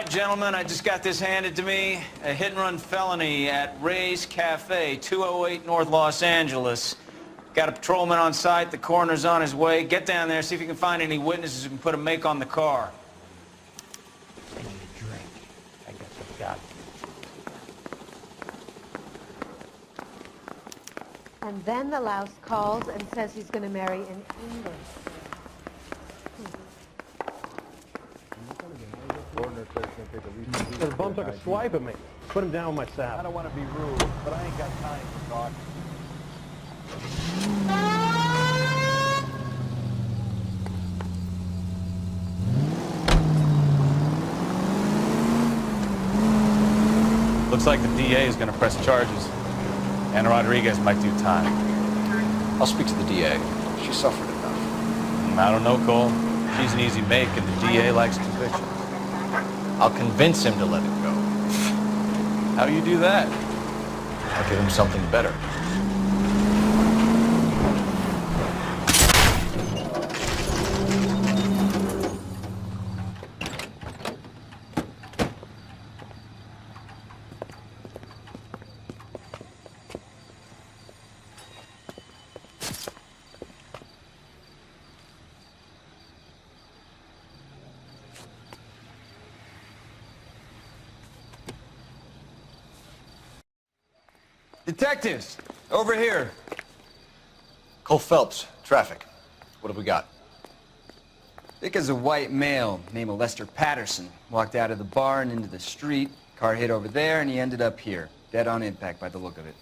right, gentlemen, I just got this handed to me. A hit-and-run felony at Ray's Cafe, 208 North Los Angeles. Got a patrolman on site. The coroner's on his way. Get down there, see if you can find any witnesses who can put a make on the car. I need a drink. I guess I've got it. And then the louse calls and says he's going to marry in England. The bum took a swipe at me. Put him down with my saddle. I don't want to be rude, but I ain't got time for talk. Looks like the DA is going to press charges. Anna Rodriguez might do time. I'll speak to the DA. She suffered enough. I don't know, Cole. She's an easy make, and the DA likes conviction. I'll convince him to let it go. How do you do that? I'll give him something better. Detectives, over here. Cole Phelps, traffic. What have we got? Vic is a white male named Lester Patterson. Walked out of the bar and into the street. Car hit over there and he ended up here. Dead on impact by the look of it.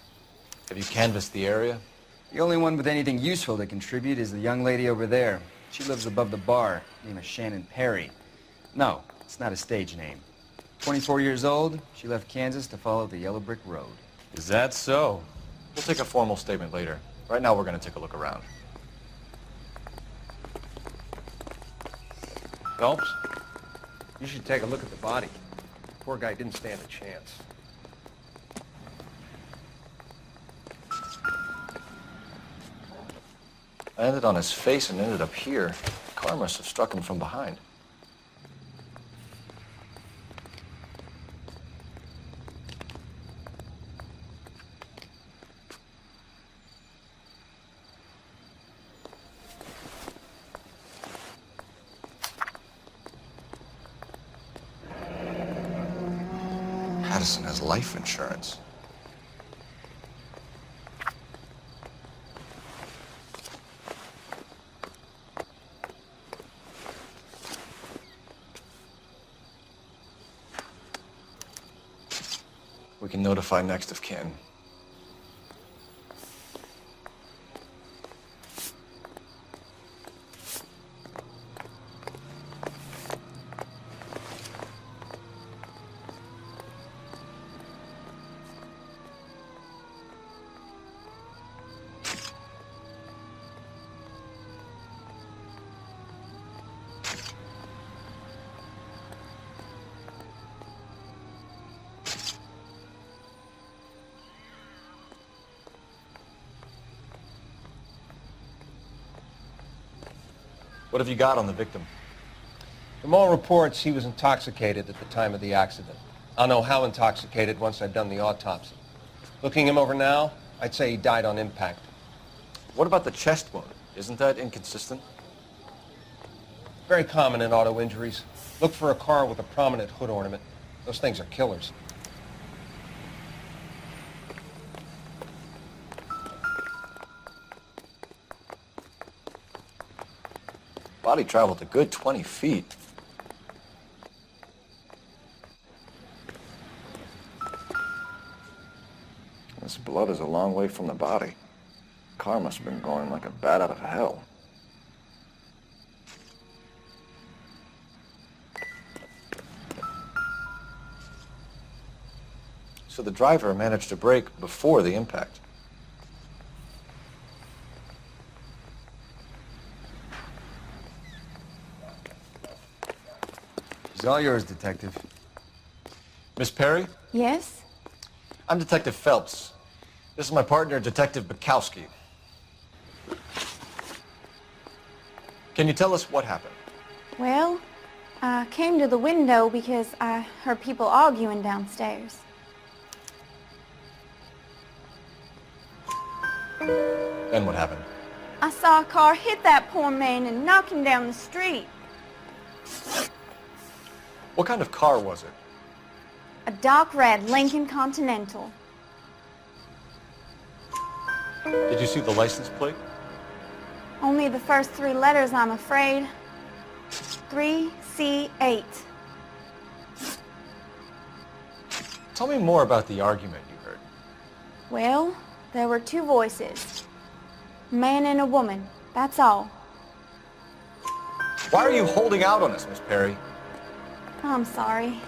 Have you canvassed the area? The only one with anything useful to contribute is the young lady over there. She lives above the bar. Name is Shannon Perry. No, it's not a stage name. 24 years old, she left Kansas to follow the yellow brick road. Is that so? We'll take a formal statement later. Right now, we're going to take a look around. Phelps, you should take a look at the body. Poor guy didn't stand a chance. I landed on his face and ended up here. The car must have struck him from behind. Patterson has life insurance. We can notify next of kin. What have you got on the victim? From all reports, he was intoxicated at the time of the accident. I'll know how intoxicated once I've done the autopsy. Looking him over now, I'd say he died on impact. What about the chest wound? Isn't that inconsistent? Very common in auto injuries. Look for a car with a prominent hood ornament. Those things are killers. Body traveled a good 20 feet. This blood is a long way from the body. Car must have been going like a bat out of hell. So the driver managed to brake before the impact. It's all yours, Detective. Miss Perry? Yes? I'm Detective Phelps. This is my partner, Detective Kciapg. Can you tell us what happened? Well, I came to the window because I heard people arguing downstairs. Then what happened? I saw a car hit that poor man and knock him down the street. What kind of car was it? A dark red Lincoln Continental. Did you see the license plate? Only the first 3 letters, I'm afraid. 3C8. Tell me more about the argument you heard. Well, there were 2 voices. A man and a woman, that's all. Why are you holding out on us, Miss Perry? I'm sorry.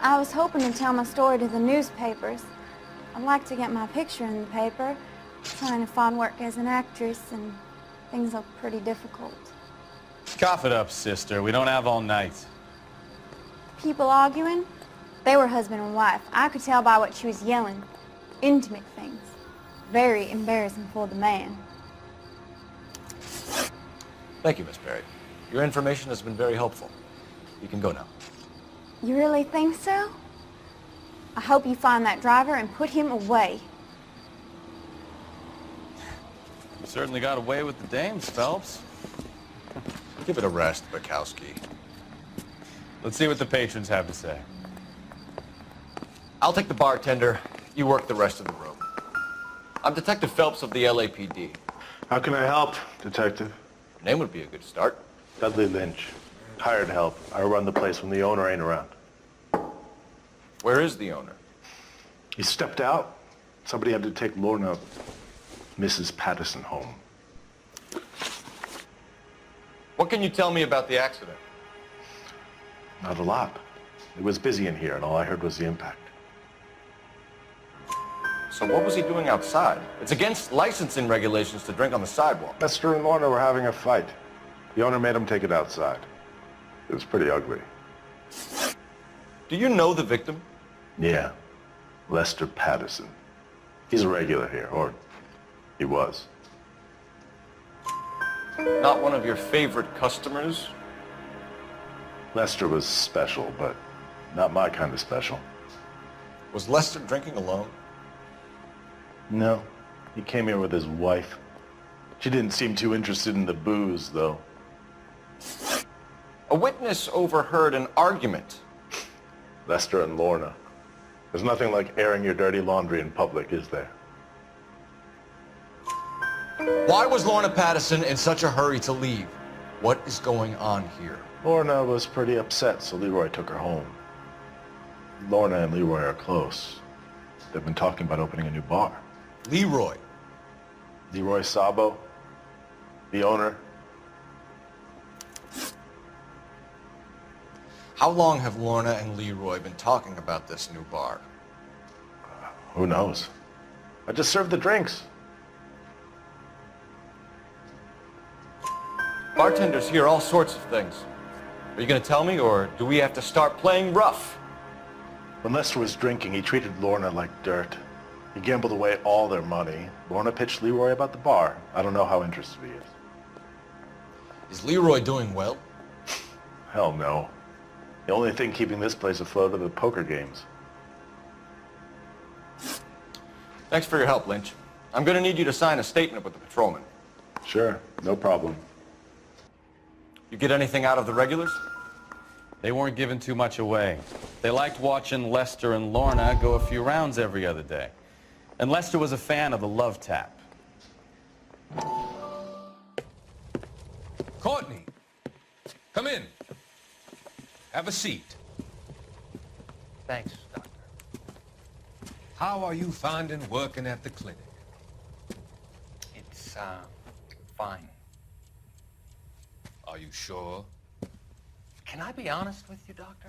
I was hoping to tell my story to the newspapers. I'd like to get my picture in the paper. Trying to find work as an actress, and things look pretty difficult. Cough it up, sister. We don't have all night. People arguing? They were husband and wife. I could tell by what she was yelling. Intimate things. Very embarrassing for the man. Thank you, Miss Perry. Your information has been very helpful. You can go now. You really think so? I hope you find that driver and put him away. You certainly got away with the dames, Phelps. Give it a rest, Kciapg. Let's see what the patrons have to say. I'll take the bartender. You work the rest of the room. I'm Detective Phelps of the LAPD. How can I help, Detective? Your name would be a good start. Dudley Lynch. Hired help. I run the place when the owner ain't around. Where is the owner? He stepped out. Somebody had to take Lorna, Mrs. Patterson, home. What can you tell me about the accident? Not a lot. It was busy in here, and all I heard was the impact. So what was he doing outside? It's against licensing regulations to drink on the sidewalk. Lester and Lorna were having a fight. The owner made him take it outside. It was pretty ugly. Do you know the victim? Yeah. Lester Patterson. He's a regular here, or he was. Not one of your favorite customers? Lester was special, but not my kind of special. Was Lester drinking alone? No. He came here with his wife. She didn't seem too interested in the booze, though. A witness overheard an argument. Lester and Lorna. There's nothing like airing your dirty laundry in public, is there? Why was Lorna Patterson in such a hurry to leave? What is going on here? Lorna was pretty upset, so Leroy took her home. Lorna and Leroy are close. They've been talking about opening a new bar. Leroy. Leroy Sabo, the owner. How long have Lorna and Leroy been talking about this new bar? Who knows? I just served the drinks. Bartenders hear all sorts of things. Are you going to tell me, or do we have to start playing rough? When Lester was drinking, he treated Lorna like dirt. He gambled away all their money. Lorna pitched Leroy about the bar. I don't know how interested he is. Is Leroy doing well? Hell no. The only thing keeping this place afloat are the poker games. Thanks for your help, Lynch. I'm going to need you to sign a statement with the patrolman. Sure, no problem. You get anything out of the regulars? They weren't giving too much away. They liked watching Lester and Lorna go a few rounds every other day. And Lester was a fan of the love tap. Courtney, come in. Have a seat. Thanks, Doctor. How are you finding working at the clinic? It's, fine. Are you sure? Can I be honest with you, Doctor?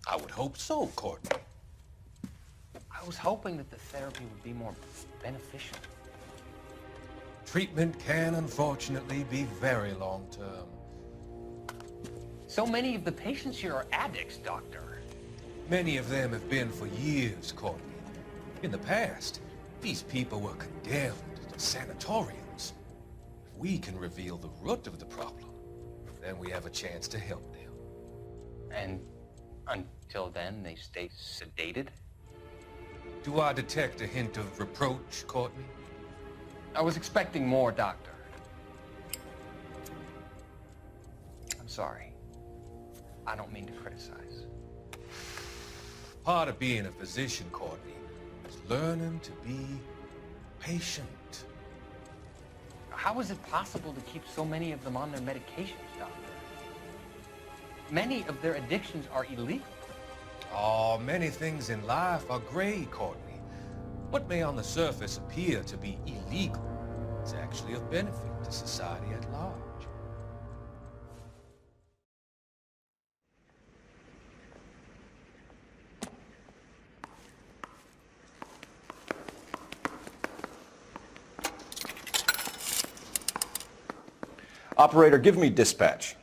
I would hope so, Courtney. I was hoping that the therapy would be more beneficial. Treatment can, unfortunately, be very long-term. So many of the patients here are addicts, Doctor. Many of them have been for years, Courtney. In the past, these people were condemned to sanatoriums. If we can reveal the root of the problem, then we have a chance to help them. And until then, they stay sedated? Do I detect a hint of reproach, Courtney? I was expecting more, Doctor. I'm sorry. I don't mean to criticize. Part of being a physician, Courtney, is learning to be patient. How is it possible to keep so many of them on their medications, Doctor? Many of their addictions are illegal. Oh, many things in life are gray, Courtney. What may on the surface appear to be illegal is actually of benefit to society at large. Operator, give me dispatch.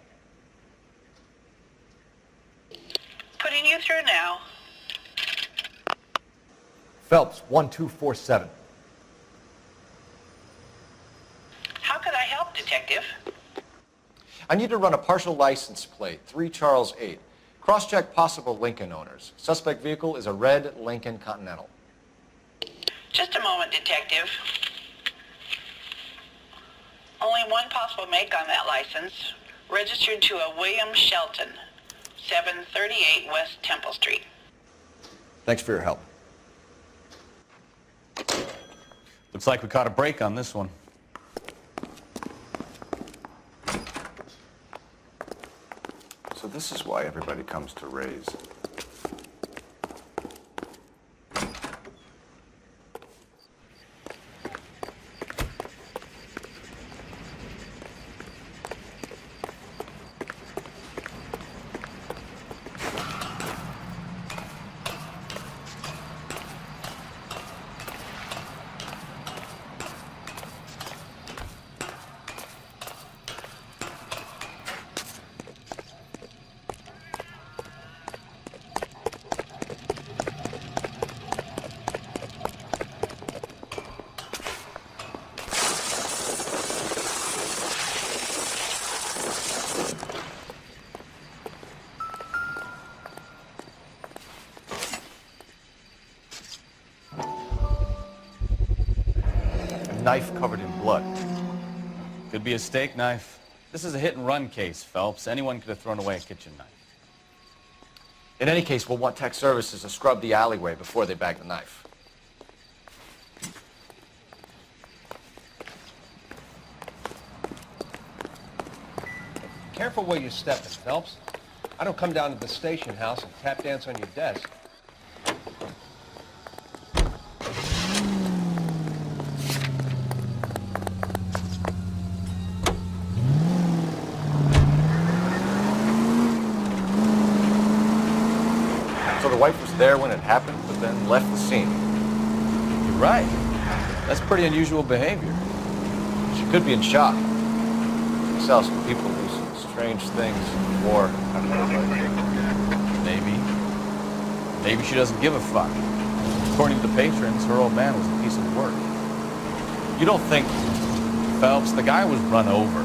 Putting you through now. Phelps, 1247. How could I help, Detective? I need to run a partial license plate, 3 Charles 8. Cross-check possible Lincoln owners. Suspect vehicle is a red Lincoln Continental. Just a moment, Detective. Only one possible make on that license. Registered to a William Shelton, 738 West Temple Street. Thanks for your help. Looks like we caught a break on this one. So this is why everybody comes to Ray's. Knife covered in blood. Could be a steak knife. This is a hit-and-run case, Phelps. Anyone could have thrown away a kitchen knife. In any case, we'll want tech services to scrub the alleyway before they bag the knife. Careful where you're stepping, Phelps. I don't come down to the station house and tap dance on your desk. So the wife was there when it happened, but then left the scene. You're right. That's pretty unusual behavior. She could be in shock. She saw some people do some strange things in war. Maybe. Maybe she doesn't give a fuck. According to the patrons, her old man was a piece of work. You don't think, Phelps, the guy was run over.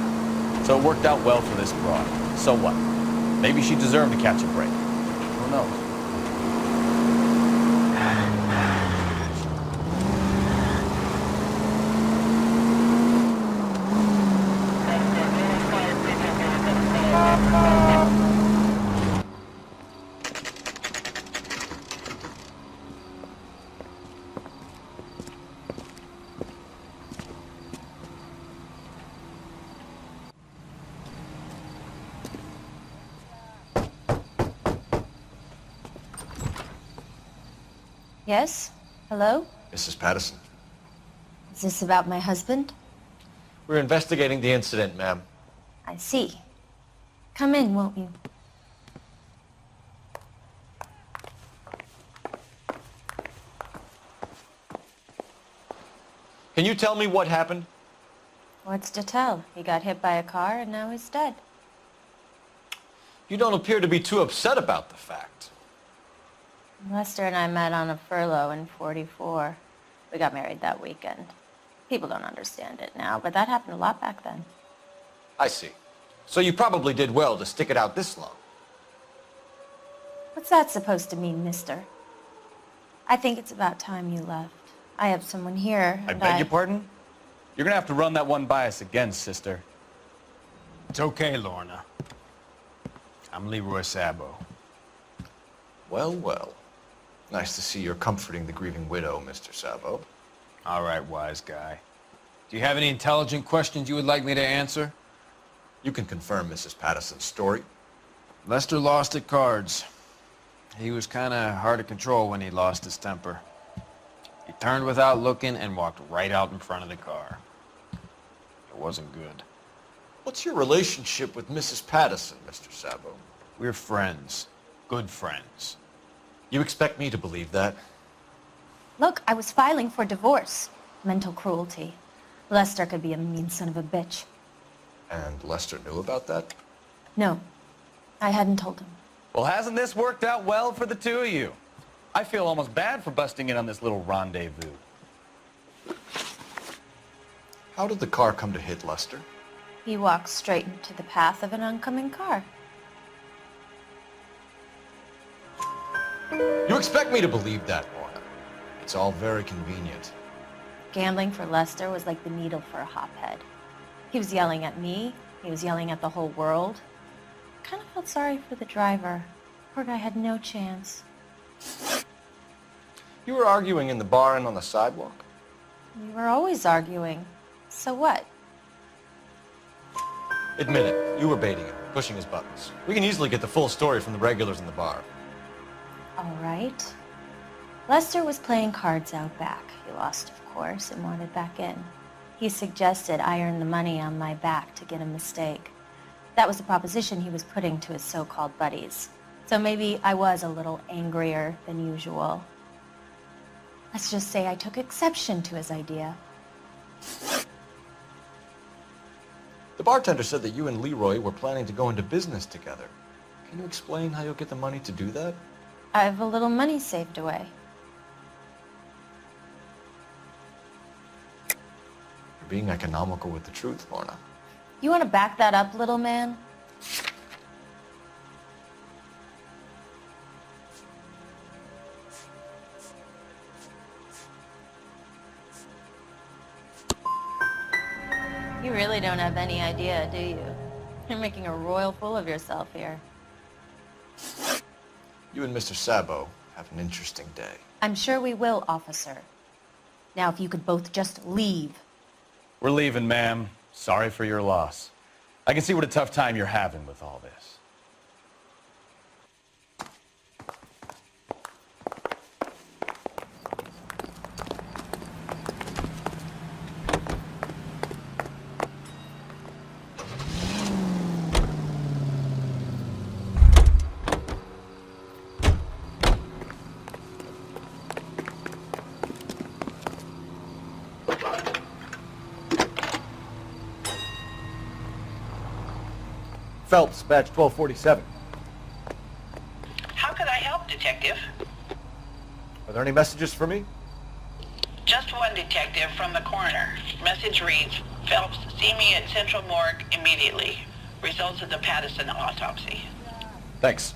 So it worked out well for this broad. So what? Maybe she deserved to catch a break. Who knows? Yes? Hello? Mrs. Patterson. Is this about my husband? We're investigating the incident, ma'am. I see. Come in, won't you? Can you tell me what happened? What's to tell? He got hit by a car and now he's dead. You don't appear to be too upset about the fact. Lester and I met on a furlough in '44. We got married that weekend. People don't understand it now, but that happened a lot back then. I see. So you probably did well to stick it out this long. What's that supposed to mean, mister? I think it's about time you left. I have someone here, I and beg your pardon? You're gonna have to run that one by us again, sister. It's okay, Lorna. I'm Leroy Sabo. Well, well. Nice to see you're comforting the grieving widow, Mr. Sabo. All right, wise guy. Do you have any intelligent questions you would like me to answer? You can confirm Mrs. Patterson's story. Lester lost at cards. He was kind of hard to control when he lost his temper. He turned without looking and walked right out in front of the car. It wasn't good. What's your relationship with Mrs. Patterson, Mr. Sabo? We're friends. Good friends. You expect me to believe that? Look, I was filing for divorce. Mental cruelty. Lester could be a mean son of a bitch. And Lester knew about that? No, I hadn't told him. Well, hasn't this worked out well for the two of you? I feel almost bad for busting in on this little rendezvous. How did the car come to hit Lester? He walked straight into the path of an oncoming car. You expect me to believe that, Lorna? It's all very convenient. Gambling for Lester was like the needle for a hophead. He was yelling at me. He was yelling at the whole world. I kind of felt sorry for the driver. Poor guy had no chance. You were arguing in the bar and on the sidewalk? We were always arguing. So what? Admit it, you were baiting him, pushing his buttons. We can easily get the full story from the regulars in the bar. All right. Lester was playing cards out back. He lost, of course, and wanted back in. He suggested I earn the money on my back to get a mistake. That was the proposition he was putting to his so-called buddies. So maybe I was a little angrier than usual. Let's just say I took exception to his idea. The bartender said that you and Leroy were planning to go into business together. Can you explain how you'll get the money to do that? I have a little money saved away. You're being economical with the truth, Lorna. You want to back that up, little man? You really don't have any idea, do you? You're making a royal fool of yourself here. You and Mr. Sabo have an interesting day. I'm sure we will, officer. Now, if you could both just leave. We're leaving, ma'am. Sorry for your loss. I can see what a tough time you're having with all this. Phelps, badge 1247. How could I help, Detective? Are there any messages for me? Just one detective from the coroner. Message reads, Phelps, see me at Central Morgue immediately. Results of the Patterson autopsy. Thanks.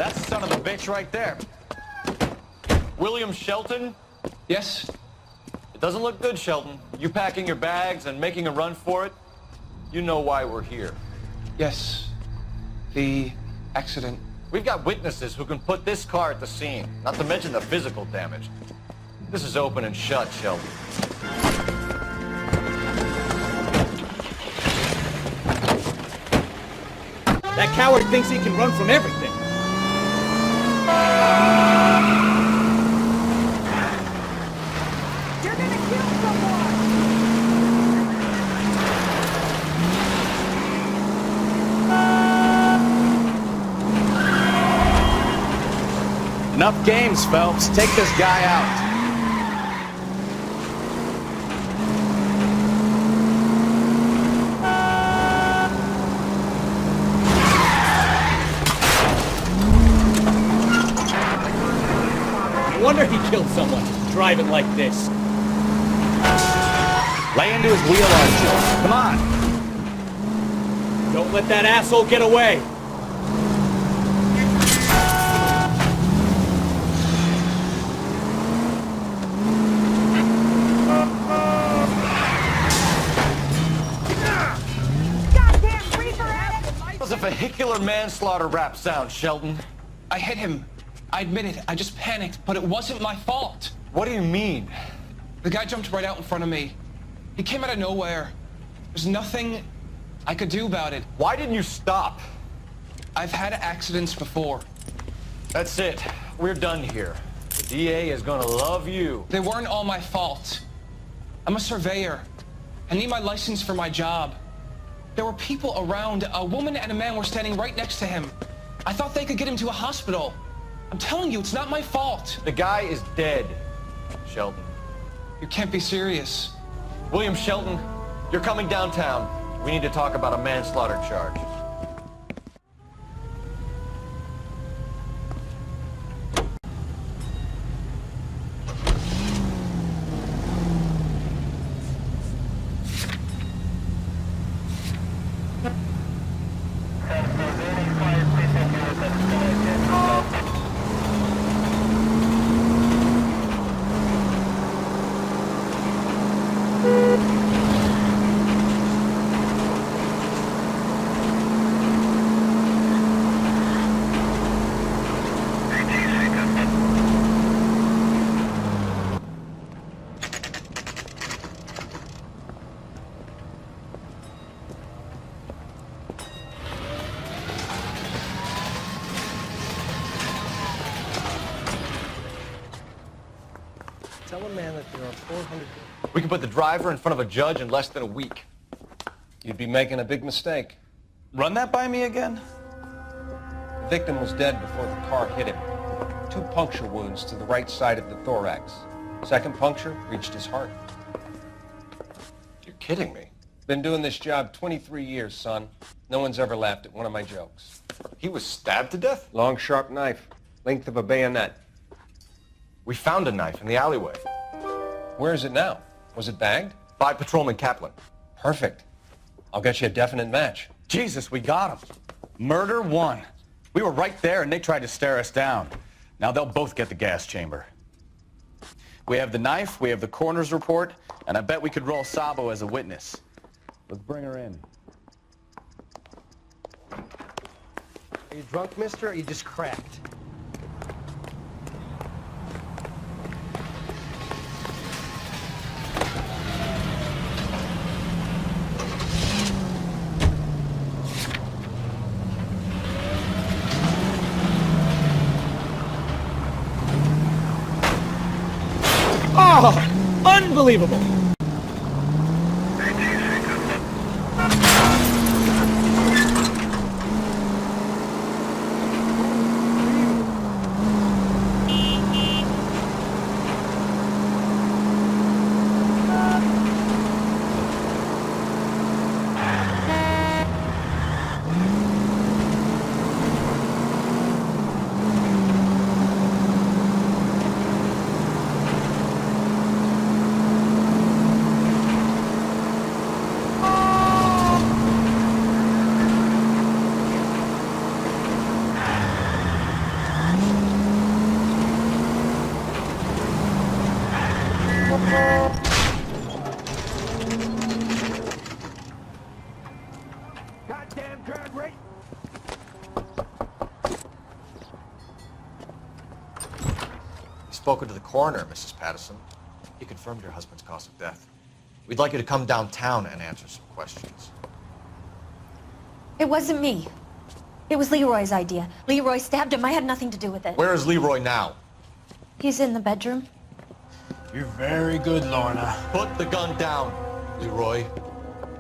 That's the son of a bitch right there. William Shelton? Yes? It doesn't look good, Shelton. You packing your bags and making a run for it? You know why we're here. Yes. The accident We've got witnesses who can put this car at the scene, not to mention the physical damage. This is open and shut, Sheldon. That coward thinks he can run from everything. You're gonna kill someone! Enough games, Phelps. Take this guy out. No wonder he killed someone, driving like this. Lay into his wheel arch, Joe. Come on. Don't let that asshole get away. That was a vehicular manslaughter rap sound, Sheldon. I hit him. I admit it. I just panicked, but it wasn't my fault. What do you mean? The guy jumped right out in front of me. He came out of nowhere. There's nothing I could do about it. Why didn't you stop? I've had accidents before. That's it. We're done here. The DA is gonna love you. They weren't all my fault. I'm a surveyor. I need my license for my job. There were people around. A woman and a man were standing right next to him. I thought they could get him to a hospital. I'm telling you, it's not my fault. The guy is dead, Sheldon. You can't be serious. William Shelton, you're coming downtown. We need to talk about a manslaughter charge. Tell a man that there are 400... We can put the driver in front of a judge in less than a week. You'd be making a big mistake. Run that by me again? The victim was dead before the car hit him. 2 puncture wounds to the right side of the thorax. Second puncture reached his heart. You're kidding me. Been doing this job 23 years, son. No one's ever laughed at one of my jokes. He was stabbed to death? Long, sharp knife. Length of a bayonet. We found a knife in the alleyway. Where is it now? Was it bagged? By Patrolman Kaplan. Perfect. I'll get you a definite match. Jesus, we got him. Murder 1. We were right there and they tried to stare us down. Now they'll both get the gas chamber. We have the knife, we have the coroner's report, and I bet we could roll Sabo as a witness. Let's bring her in. Are you drunk, mister, or are you just cracked? Oh, unbelievable! spoken to the coroner, Mrs. Patterson. He confirmed your husband's cause of death. We'd like you to come downtown and answer some questions. It wasn't me. It was Leroy's idea. Leroy stabbed him. I had nothing to do with it. Where is Leroy now? He's in the bedroom. You're very good, Lorna. Put the gun down, Leroy.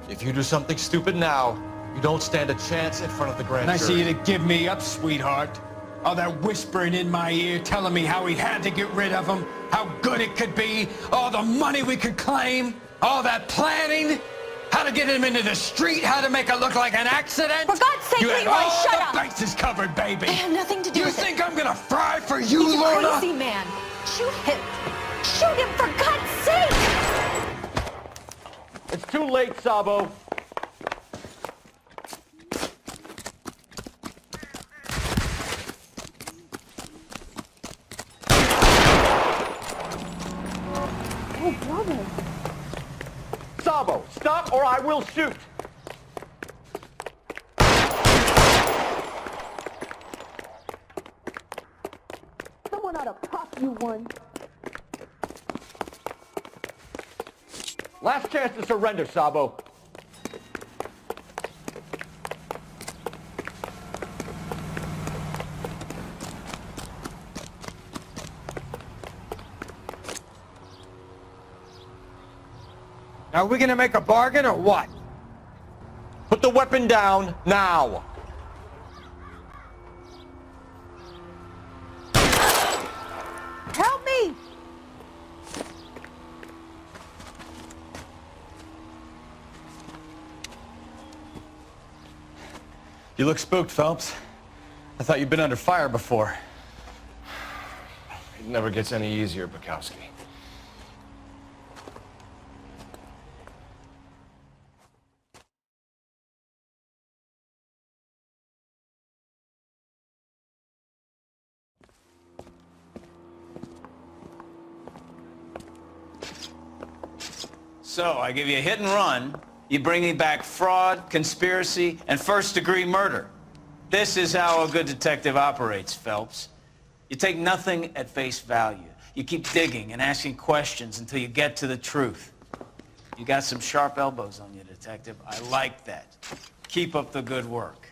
If you do something stupid now, you don't stand a chance in front of the grand jury. Nice of you to give me up, sweetheart. All that whispering in my ear, telling me how he had to get rid of him, how good it could be, all the money we could claim, all that planning, how to get him into the street, how to make it look like an accident. For God's sake, you had Leroy, all shut the up! bases covered, baby. I had nothing to do You with it. think I'm gonna fry for you, He's a Lorna? crazy man. Shoot him. Shoot him, for God's sake! It's too late, Sabo. Oh, brother. Sabo, stop or I will shoot. Someone ought to pop you one. Last chance to surrender, Sabo. Now, are we gonna make a bargain or what? Put the weapon down now. Help me! You look spooked, Phelps. I thought you'd been under fire before. It never gets any easier, Kciapg. So, I give you a hit and run. You bring me back fraud, conspiracy, and first-degree murder. This is how a good detective operates, Phelps. You take nothing at face value. You keep digging and asking questions until you get to the truth. You got some sharp elbows on you, detective. I like that. Keep up the good work.